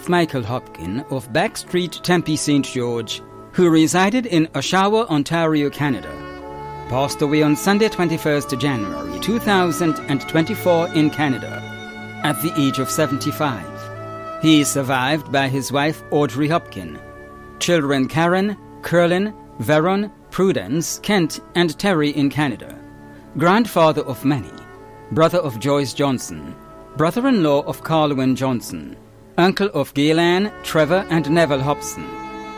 Keith Michael Hopkin of Backstreet, Tempe, St. George, who resided in Oshawa, Ontario, Canada, passed away on Sunday 21st January 2024 in Canada at the age of 75. He is survived by his wife Audrey Hopkin, children Karen, Curlin, Veron, Prudence, Kent and Terry in Canada, grandfather of many, brother of Joyce Johnson, brother-in-law of Carlwyn Johnson, uncle of Gaylan, Trevor and Neville Hobson,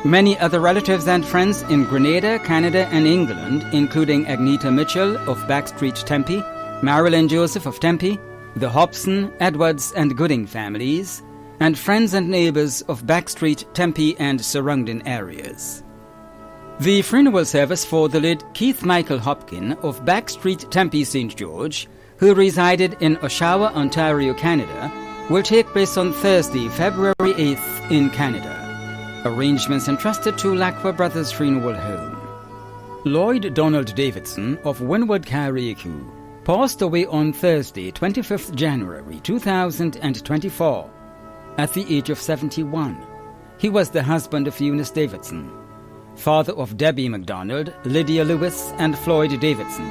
many other relatives and friends in Grenada, Canada and England, including Agneta Mitchell of Backstreet, Tempe, Marilyn Joseph of Tempe, the Hobson, Edwards and Gooding families, and friends and neighbours of Backstreet, Tempe and surrounding areas. The funeral service for the late Keith Michael Hopkin of Backstreet, Tempe, St. George, who resided in Oshawa, Ontario, Canada, will take place on Thursday, February 8th in Canada. Arrangements entrusted to Lacqua Brothers Funeral Home. Lloyd Donald Davidson of Wynwood Carriacou passed away on Thursday, 25th January 2024, at the age of 71. He was the husband of Eunice Davidson, father of Debbie MacDonald, Lydia Lewis, and Floyd Davidson,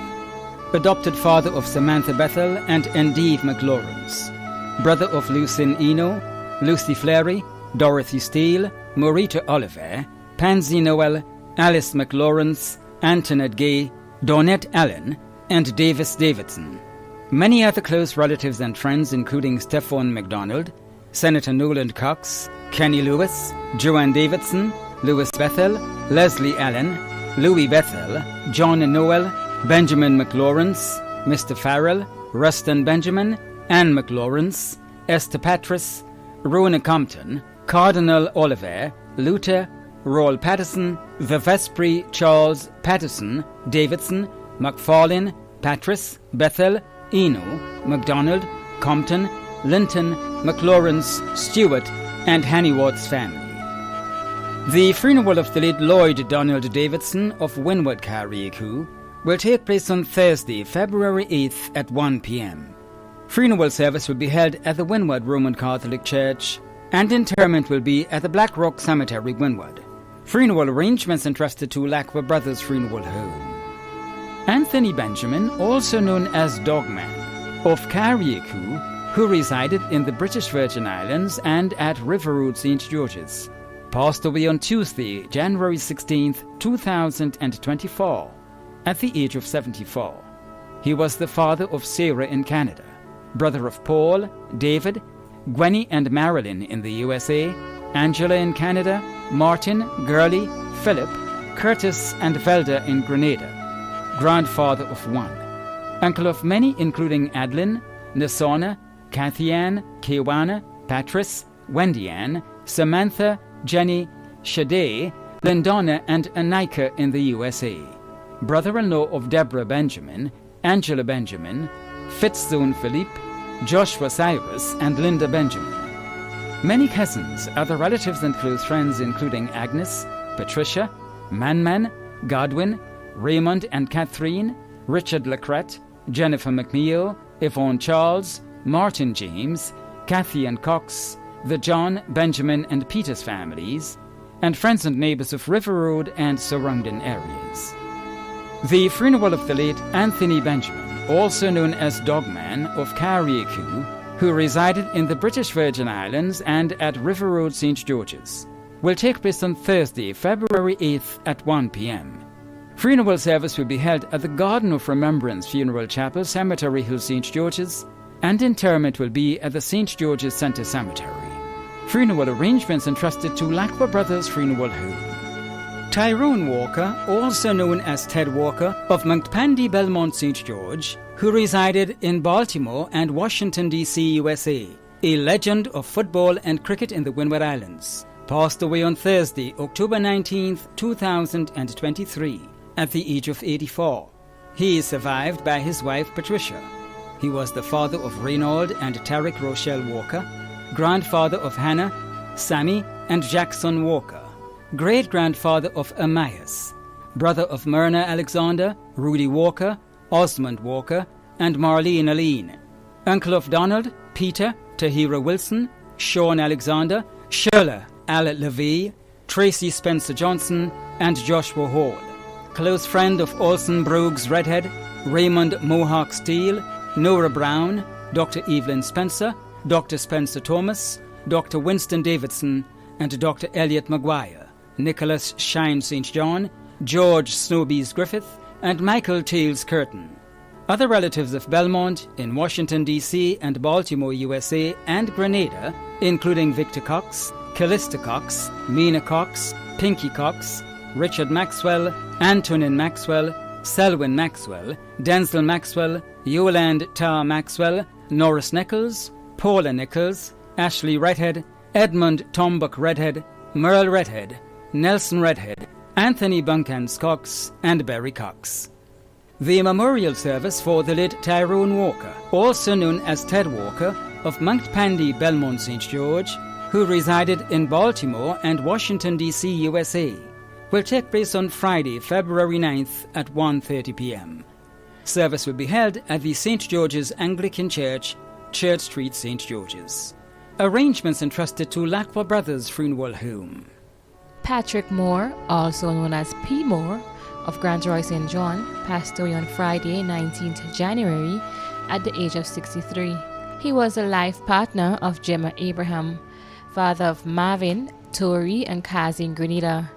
adopted father of Samantha Bethel and Endive McLawrence, brother of Lucien Eno, Lucy Fleury, Dorothy Steele, Morita Oliver, Pansy Noel, Alice McLawrence, Antoinette Gay, Dawnette Allen, and Davis Davidson. Many other close relatives and friends including Stephon MacDonald, Senator Noland Cox, Kenny Lewis, Joanne Davidson, Louis Bethel, Leslie Allen, Louis Bethel, John Noel, Benjamin McLawrence, Mr. Farrell, Rustin Benjamin, Anne McLawrence, Esther Patras, Rona Compton, Cardinal Oliver, Luther, Roll Patterson, the Vespri Charles Patterson, Davidson, McFarlane, Patras, Bethel, Eno, MacDonald, Compton, Linton, McLawrence, Stewart, and Hanniwart's family. The funeral of the late Lloyd Donald Davidson of Wynwood Carriacou will take place on Thursday, February 8th at 1 p.m. Funeral service will be held at the Wynwood Roman Catholic Church, and interment will be at the Black Rock Cemetery, Wynwood. Funeral arrangements entrusted to Lacqua Brothers Funeral Home. Anthony Benjamin, also known as Dogman, of Carriacou, who resided in the British Virgin Islands and at River Road, St. George's, passed away on Tuesday, January 16th, 2024, at the age of 74. He was the father of Sarah in Canada, brother of Paul, David, Gwenny and Marilyn in the USA, Angela in Canada, Martin, Gurley, Philip, Curtis and Velda in Grenada, grandfather of one, uncle of many including Adlin, Nasona, Kathy-Ann, Kewana, Patris, Wendy-Ann, Samantha, Jenny, Shade, Lindonna and Anika in the USA, brother-in-law of Deborah Benjamin, Angela Benjamin, Fitzzone Philippe, Joshua Cyrus, and Linda Benjamin. Many cousins, other relatives and close friends including Agnes, Patricia, Manman, Godwin, Raymond and Catherine, Richard Lacrette, Jennifer McNeil, Yvonne Charles, Martin James, Kathy and Cox, the John, Benjamin and Peters families, and friends and neighbours of River Road and surrounding areas. The funeral of the late Anthony Benjamin, also known as Dogman, of Carriacou, who resided in the British Virgin Islands and at River Road, St. George's, will take place on Thursday, February 8th at 1 p.m. Funeral service will be held at the Garden of Remembrance Funeral Chapel, Cemetery Hill, St. George's, and interment will be at the St. George's Centre Cemetery. Funeral arrangements entrusted to Lacqua Brothers Funeral Home. Tyrone Walker, also known as Ted Walker, of Montpandy, Belmont, St. George, who resided in Baltimore and Washington, D.C., USA, a legend of football and cricket in the Windward Islands, passed away on Thursday, October 19, 2023, at the age of 84. He is survived by his wife Patricia. He was the father of Reynald and Tarek Rochelle Walker, grandfather of Hannah, Sammy, and Jackson Walker, great-grandfather of Amias, brother of Myrna Alexander, Rudy Walker, Osmond Walker, and Marlene Aline, uncle of Donald, Peter, Tahira Wilson, Sean Alexander, Shirley Al Levy, Tracy Spencer Johnson, and Joshua Hall. Close friend of Olson Brooks Redhead, Raymond Mohawk Steele, Nora Brown, Dr. Evelyn Spencer, Dr. Spencer Thomas, Dr. Winston Davidson, and Dr. Elliot Maguire, Nicholas Shine St. John, George Snowbees Griffith, and Michael Tales Curtin. Other relatives of Belmont in Washington, D.C. and Baltimore, USA, and Grenada, including Victor Cox, Callista Cox, Mina Cox, Pinky Cox, Richard Maxwell, Antonin Maxwell, Selwyn Maxwell, Denzel Maxwell, Yolande Tar Maxwell, Norris Nichols, Paula Nichols, Ashley Redhead, Edmund Tombuck Redhead, Merle Redhead, Nelson Redhead, Anthony Bunkans Cox, and Barry Cox. The memorial service for the late Tyrone Walker, also known as Ted Walker, of Montpandy, Belmont, St. George, who resided in Baltimore and Washington, D.C., USA, will take place on Friday, February 9th at 1:30 p.m. Service will be held at the St. George's Anglican Church, Church Street, St. George's. Arrangements entrusted to Lacqua Brothers Funeral Home. Patrick Moore, also known as P. Moore, of Grand Roy St. John, passed away on Friday, 19th January, at the age of 63. He was a life partner of Gemma Abraham, father of Marvin, Tori, and Kazi in Grenada,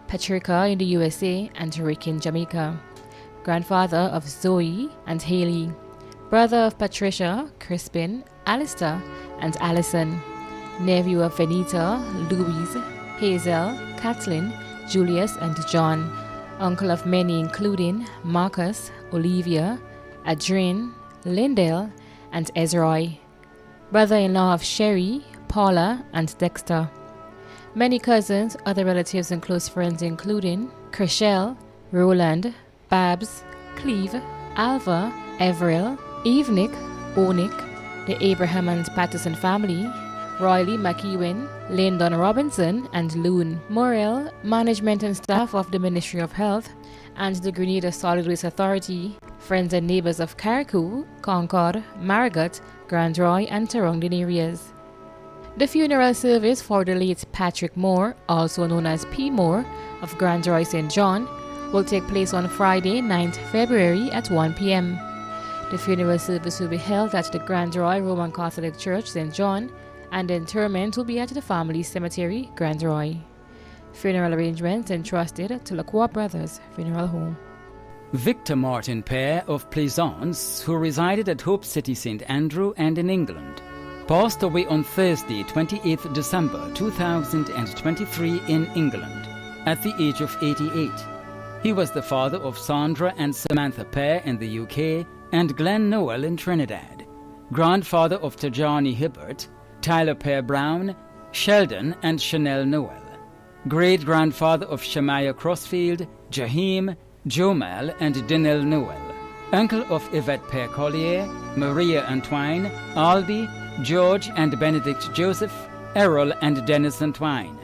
Patricia in the USA, and Rick in Jamaica, grandfather of Zoe and Haley, brother of Patricia, Crispin, Alistair, and Allison, nephew of Venita, Louise, Hazel, Kathleen, Julius, and John, uncle of many including Marcus, Olivia, Adrian, Lindale, and Ezroy, brother-in-law of Sherry, Paula, and Dexter. Many cousins, other relatives, and close friends including Chriselle, Roland, Babs, Cleve, Alva, Everil, Evenick, Onick, the Abraham and Patterson family, Royley McEwen, Lyndon Robinson, and Loon Morrell, management and staff of the Ministry of Health, and the Grenada Solid Waste Authority, friends and neighbors of Carriacou, Concord, Marigot, Grand Roy, and Torrington areas. The funeral service for the late Patrick Moore, also known as P. Moore, of Grand Roy St. John, will take place on Friday, 9th February at 1 p.m. The funeral service will be held at the Grand Roy Roman Catholic Church, St. John, and the interment will be at the family cemetery, Grand Roy. Funeral arrangements entrusted to Lacqua Brothers Funeral Home. Victor Martin Pear of Plaisance, who resided at Hope City, St. Andrew, and in England, passed away on Thursday, 28th December 2023 in England, at the age of 88. He was the father of Sandra and Samantha Pear in the UK and Glenn Noel in Trinidad, grandfather of Tajani Hibbert, Tyler Pear Brown, Sheldon and Chanel Noel, great-grandfather of Shemaiah Crossfield, Jahim, Jomal and Dinel Noel, uncle of Yvette Pear Collier, Maria Antoine, Albie, George and Benedict Joseph, Errol and Dennis Antoine,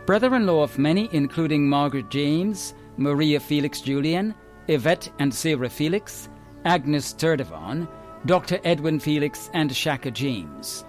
brother-in-law of many including Margaret James, Maria Felix Julian, Yvette and Sarah Felix, Agnes Sturdivant, Dr. Edwin Felix and Shaka James.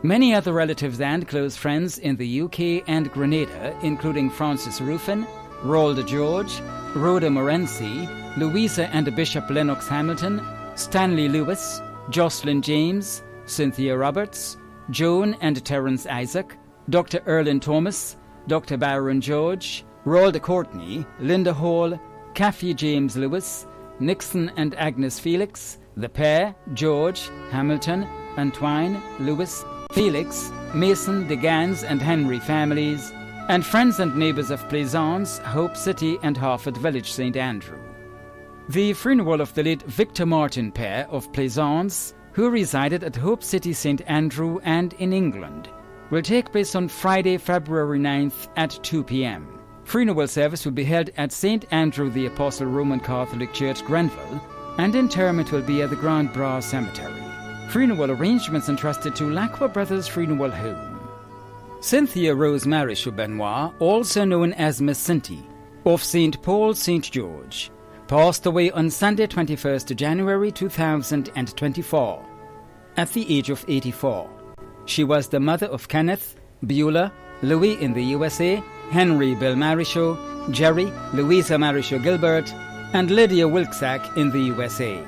Many other relatives and close friends in the UK and Grenada, including Francis Ruffin, Rolda George, Rhoda Morency, Louisa and Bishop Lennox Hamilton, Stanley Lewis, Jocelyn James, Cynthia Roberts, Joan and Terence Isaac, Dr. Erlin Thomas, Dr. Byron George, Rolda Courtney, Linda Hall, Kathy James Lewis, Nixon and Agnes Felix, the pair, George, Hamilton, Antoine, Lewis, Felix, Mason, DeGans and Henry families, and friends and neighbors of Plaisance, Hope City and Harford Village, St. Andrew. The funeral of the late Victor Martin Pear of Plaisance, who resided at Hope City, St. Andrew and in England, will take place on Friday, February 9th at 2 p.m. Funeral service will be held at St. Andrew the Apostle Roman Catholic Church, Grenville, and interment will be at the Grand Bras Cemetery. Funeral arrangements entrusted to Lacqua Brothers Funeral Home. Cynthia Rose Marish Benoit, also known as Miss Cinty, of St. Paul, St. George, passed away on Sunday, 21st January 2024, at the age of 84. She was the mother of Kenneth, Beulah, Louis in the USA, Henry Bill Marichaud, Jerry, Louisa Marichaud Gilbert, and Lydia Wilksack in the USA.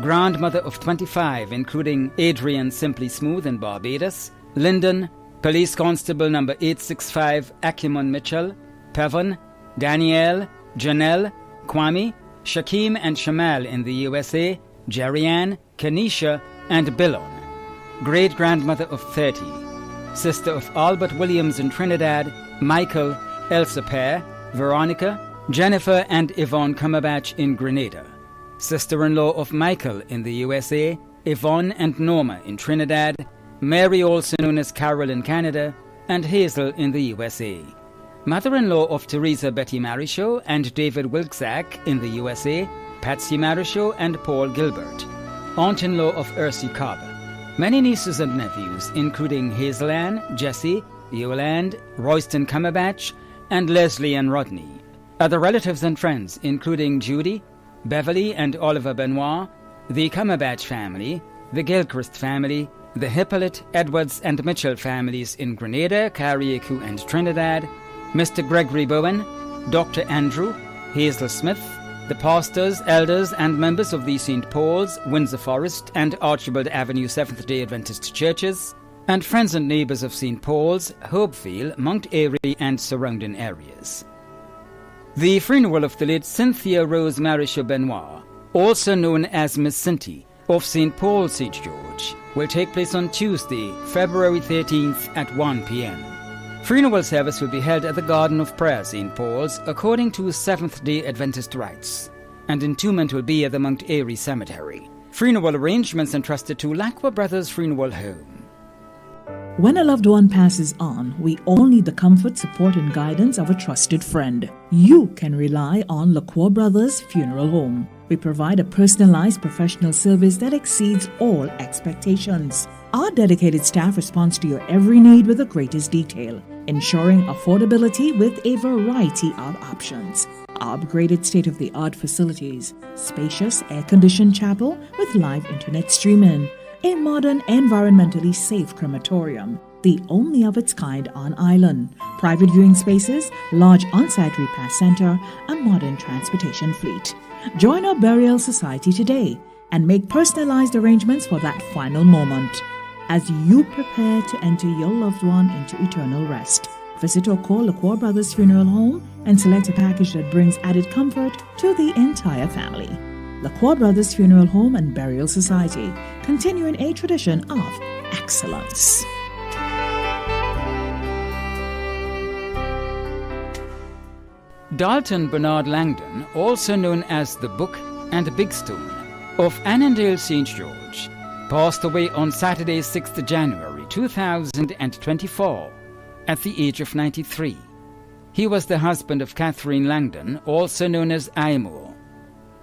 Grandmother of 25, including Adrian Simply Smooth in Barbados, Lyndon, Police Constable number 865 Acumen Mitchell, Pevon, Danielle, Janelle, Kwame, Shakim and Shamal in the USA, Jerry-Ann, Kenisha, and Billon. Great-grandmother of 30, sister of Albert Williams in Trinidad, Michael, Elsa Pear, Veronica, Jennifer and Yvonne Cumberbatch in Grenada. Sister-in-law of Michael in the USA, Yvonne and Norma in Trinidad, Mary also known as Carol in Canada, and Hazel in the USA. Mother-in-law of Teresa Betty Marichaud and David Wilksack in the USA, Patsy Marichaud and Paul Gilbert. Aunt-in-law of Ursi Carver. Many nieces and nephews, including Hazel Ann, Jessie, Yolande, Royston Cumberbatch, and Leslie and Rodney. Other relatives and friends, including Judy, Beverly and Oliver Benoit, the Cumberbatch family, the Gilchrist family, the Hippolyte, Edwards and Mitchell families in Grenada, Carriacou and Trinidad, Mr. Gregory Bowen, Dr. Andrew, Hazel Smith, the pastors, elders and members of the St. Paul's, Windsor Forest and Archibald Avenue Seventh-day Adventist churches, and friends and neighbours of St. Paul's, Hopefield, Mount Airy and surrounding areas. The funeral of the late Cynthia Rose Marichaud Benoit, also known as Miss Cinty, of St. Paul, St. George, will take place on Tuesday, February 13th at 1 p.m. Funeral service will be held at the Garden of Prayer, St. Paul's, according to Seventh-day Adventist rites, and entombment will be at the Mount Airy Cemetery. Funeral arrangements entrusted to Lacqua Brothers Funeral Home. When a loved one passes on, we all need the comfort, support, and guidance of a trusted friend. You can rely on Lacqua Brothers Funeral Home. We provide a personalized professional service that exceeds all expectations. Our dedicated staff responds to your every need with the greatest detail, ensuring affordability with a variety of options. Our upgraded state-of-the-art facilities, spacious air-conditioned chapel with live internet streaming, a modern, environmentally safe crematorium, the only of its kind on island, private viewing spaces, large on-site repast center, a modern transportation fleet. Join our burial society today and make personalized arrangements for that final moment. As you prepare to enter your loved one into eternal rest, visit or call Lacqua Brothers Funeral Home and select a package that brings added comfort to the entire family. Lacqua Brothers Funeral Home and Burial Society, continuing a tradition of excellence. Dalton Bernard Langdon, also known as the Book and Big Stone, of Annandale, St. George, passed away on Saturday, 6th January 2024, at the age of 93. He was the husband of Catherine Langdon, also known as Aymor,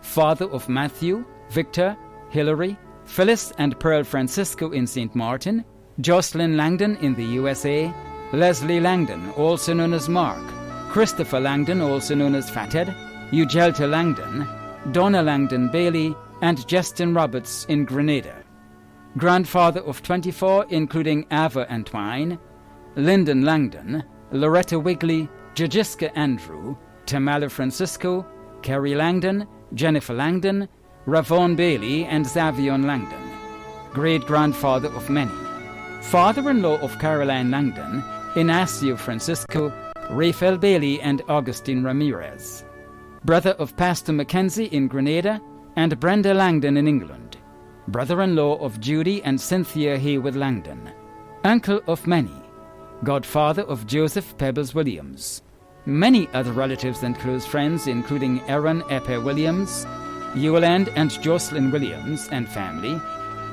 father of Matthew, Victor, Hilary, Phyllis and Pearl Francisco in St. Martin, Jocelyn Langdon in the USA, Leslie Langdon, also known as Mark, Christopher Langdon, also known as Fathead, Ugelta Langdon, Donna Langdon Bailey, and Justin Roberts in Grenada. Grandfather of 24, including Ava Antwine, Lyndon Langdon, Loretta Wigley, Jajiska Andrew, Tamala Francisco, Kerry Langdon, Jennifer Langdon, Ravon Bailey, and Zavion Langdon. Great-grandfather of many. Father-in-law of Caroline Langdon, Inacio Francisco, Raphael Bailey, and Augustine Ramirez. Brother of Pastor Mackenzie in Grenada, and Brenda Langdon in England. Brother-in-law of Judy and Cynthia Haywood Langdon. Uncle of many. Godfather of Joseph Pebbles Williams. Many other relatives and close friends, including Aaron Epe Williams, Yolande and Jocelyn Williams and family,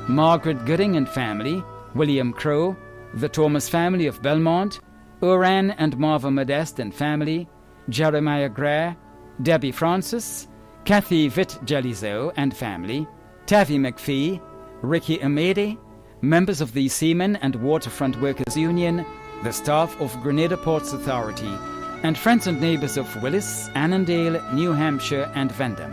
Margaret Gooding and family, William Crow, the Thomas family of Belmont, Oran and Marva Modeste and family, Jeremiah Gray, Debbie Francis, Kathy Vitt-Jelizo and family, Tavi McPhee, Ricky Amede, members of the Seamen and Waterfront Workers Union, the staff of Grenada Ports Authority, and friends and neighbours of Willis, Annandale, New Hampshire, and Vendham.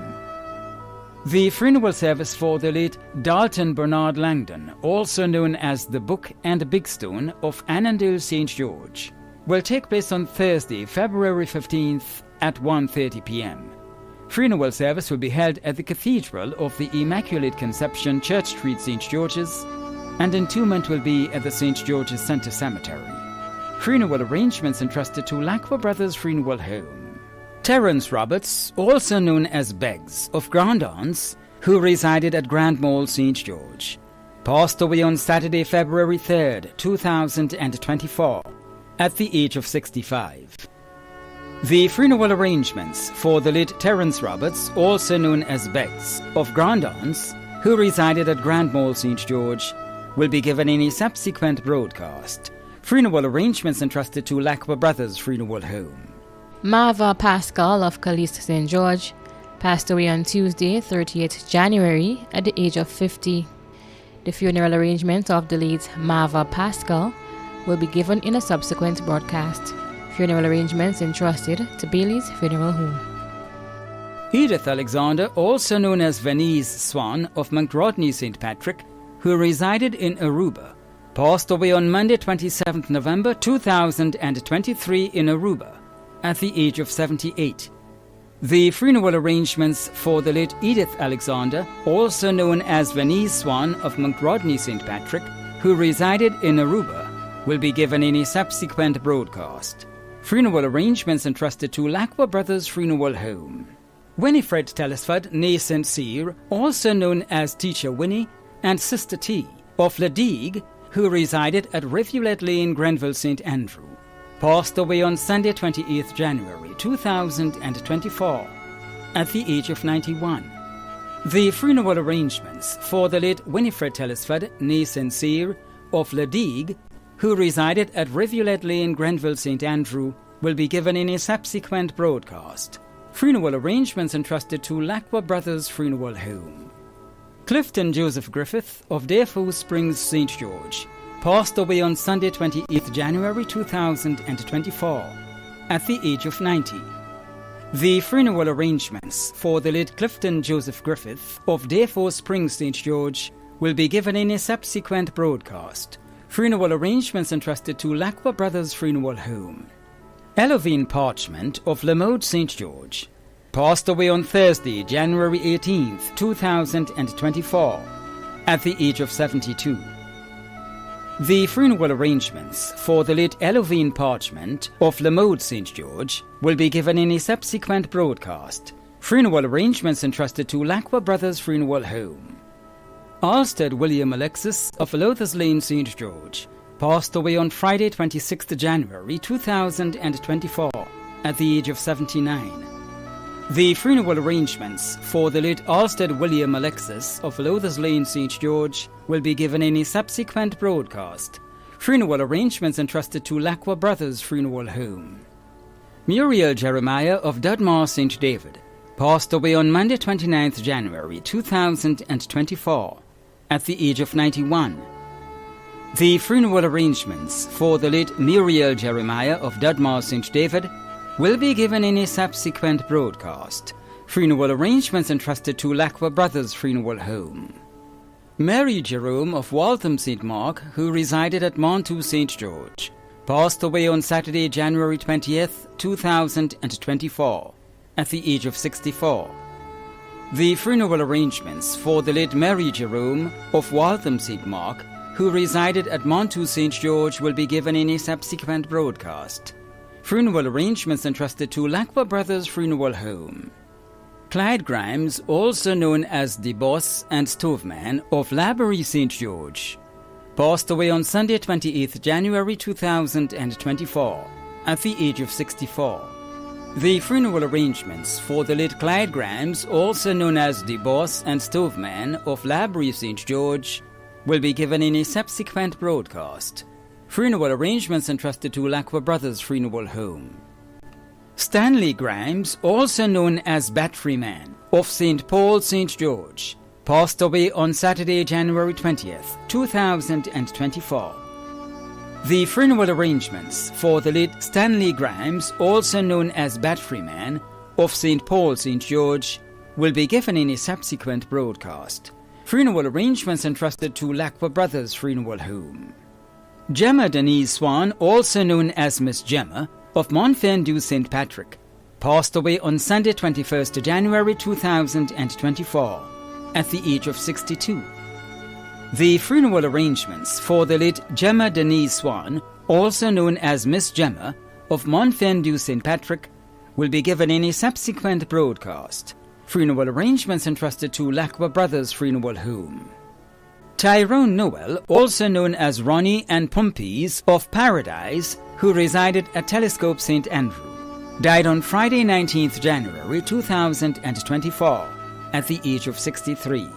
The funeral service for the late Dalton Bernard Langdon, also known as the Book and Big Stone of Annandale, St. George, will take place on Thursday, February 15th at 1:30 p.m. Funeral service will be held at the Cathedral of the Immaculate Conception, Church Street, St. George's, and entombment will be at the St. George's Centre Cemetery. Funeral arrangements entrusted to Lacqua Brothers Funeral Home. Terence Roberts, also known as Beggs, of Grandance, who resided at Grand Mall, St. George, passed away on Saturday, February 3rd, 2024, at the age of 65. The funeral arrangements for the late Terence Roberts, also known as Beggs, of Grandance, who resided at Grand Mall, St. George, will be given in a subsequent broadcast. Funeral arrangements entrusted to Lacqua Brothers Funeral Home. Marva Pascal of Caliste St. George passed away on Tuesday, 30th January, at the age of 50. The funeral arrangement of the late Marva Pascal will be given in a subsequent broadcast. Funeral arrangements entrusted to Bailey's Funeral Home. Edith Alexander, also known as Venice Swan of Montrodney St. Patrick, who resided in Aruba, passed away on Monday, 27th November 2023 in Aruba, at the age of 78. The funeral arrangements for the late Edith Alexander, also known as Venice Swan of Montrodney St. Patrick, who resided in Aruba, will be given in a subsequent broadcast. Funeral arrangements entrusted to Lacqua Brothers Funeral Home. Winifred Telesford, née St. Cyr, also known as Teacher Winnie, and Sister T, of Ladigue, who resided at Rivulet Lane, Grenville, St. Andrew, passed away on Sunday, 28th January 2024, at the age of 91. The funeral arrangements for the late Winifred Telesford, née St. Cyr, of Ladigue, who resided at Rivulet Lane, Grenville, St. Andrew, will be given in a subsequent broadcast. Funeral arrangements entrusted to Lacqua Brothers Funeral Home. Clifton Joseph Griffith of Deerfoe Springs, St. George, passed away on Sunday, 28th January 2024, at the age of 90. The funeral arrangements for the late Clifton Joseph Griffith of Deerfoe Springs, St. George, will be given in a subsequent broadcast. Funeral arrangements entrusted to Lacqua Brothers Funeral Home. Elovine Parchment of Lamode, St. George, passed away on Thursday, January 18th, 2024, at the age of 72. The funeral arrangements for the late Elovine Parchment of Lamode, St. George, will be given in a subsequent broadcast. Funeral arrangements entrusted to Lacqua Brothers Funeral Home. Alstead William Alexis of Lothers Lane, St. George, passed away on Friday, 26th January 2024, at the age of 79. The funeral arrangements for the late Alstead William Alexis of Lothers Lane, St. George, will be given in a subsequent broadcast. Funeral arrangements entrusted to Lacqua Brothers Funeral Home. Muriel Jeremiah of Dudmar, St. David, passed away on Monday, 29th January 2024, at the age of 91. The funeral arrangements for the late Muriel Jeremiah of Dudmar, St. David, will be given in a subsequent broadcast. Funeral arrangements entrusted to Lacqua Brothers Funeral Home. Mary Jerome of Waltham St. Mark, who resided at Montu St. George, passed away on Saturday, January 20th, 2024, at the age of 64. The funeral arrangements for the late Mary Jerome of Waltham St. Mark, who resided at Montu St. George, will be given in a subsequent broadcast. Funeral arrangements entrusted to Lacqua Brothers Funeral Home. Clyde Grimes, also known as the Boss and Stoveman of Laborie St. George, passed away on Sunday, 28th January 2024, at the age of 64. The funeral arrangements for the late Clyde Grimes, also known as the Boss and Stoveman of Laborie St. George, will be given in a subsequent broadcast. Funeral arrangements entrusted to Lacqua Brothers Funeral Home. Stanley Grimes, also known as Battery Man of St. Paul, St. George, passed away on Saturday, January 20th, 2024. The funeral arrangements for the late Stanley Grimes, also known as Battery Man of St. Paul, St. George, will be given in a subsequent broadcast. Funeral arrangements entrusted to Lacqua Brothers Funeral Home. Gemma Denise Swan, also known as Miss Gemma, of Montfendu St. Patrick, passed away on Sunday 21st January 2024 at the age of 62. The funeral arrangements for the late Gemma Denise Swan, also known as Miss Gemma, of Montfendu St. Patrick, will be given in a subsequent broadcast. Funeral arrangements entrusted to Lacqua Brothers Funeral Home. Tyrone Noel, also known as Ronnie and Pumpies of Paradise, who resided at Telescope St. Andrew, died on Friday 19th January 2024 at the age of 63.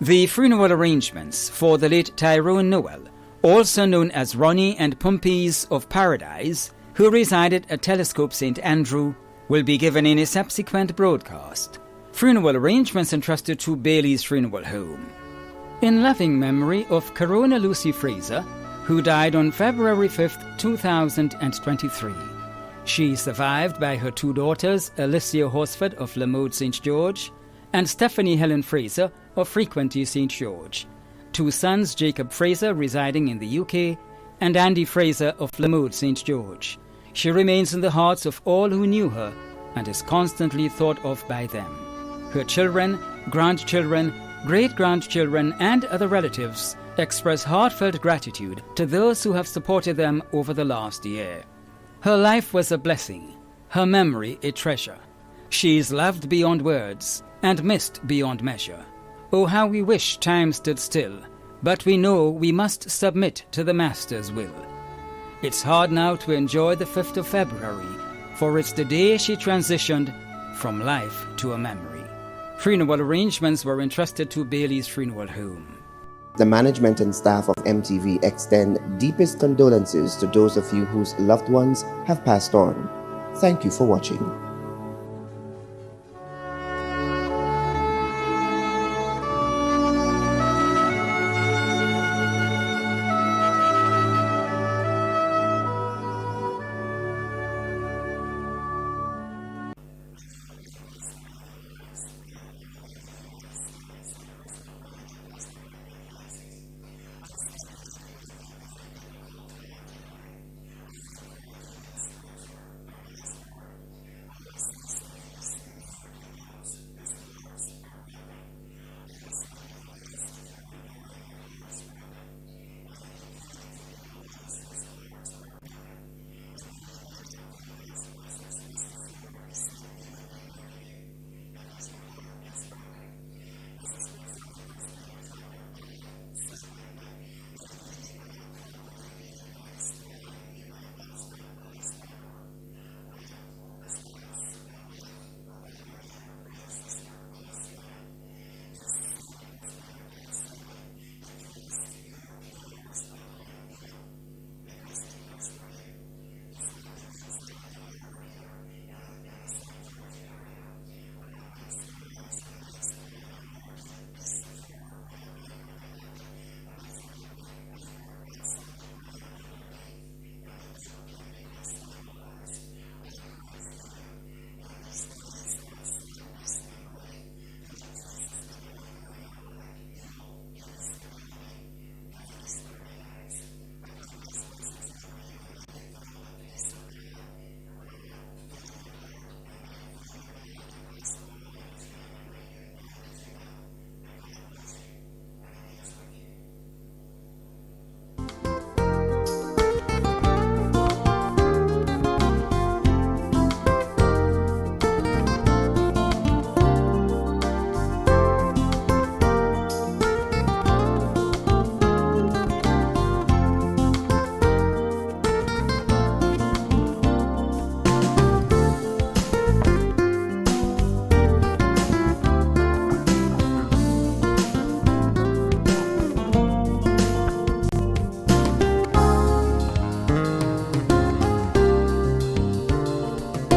The funeral arrangements for the late Tyrone Noel, also known as Ronnie and Pumpies of Paradise, who resided at Telescope St. Andrew, will be given in a subsequent broadcast. Funeral arrangements entrusted to Bailey's Funeral Home. In loving memory of Corona Lucy Fraser, who died on February 5th, 2023. She is survived by her two daughters, Alicia Horsford of Lamode St. George and Stephanie Helen Fraser of Frequenty St. George, two sons, Jacob Fraser residing in the UK and Andy Fraser of Lamode St. George. She remains in the hearts of all who knew her and is constantly thought of by them. Her children, grandchildren, great-grandchildren and other relatives express heartfelt gratitude to those who have supported them over the last year. Her life was a blessing, her memory a treasure. She is loved beyond words and missed beyond measure. Oh, how we wish time stood still, but we know we must submit to the Master's will. It's hard now to enjoy the 5th of February, for it's the day she transitioned from life to a memory. Funeral arrangements were entrusted to Bailey's Funeral Home. The management and staff of MTV extend deepest condolences to those of you whose loved ones have passed on. Thank you for watching.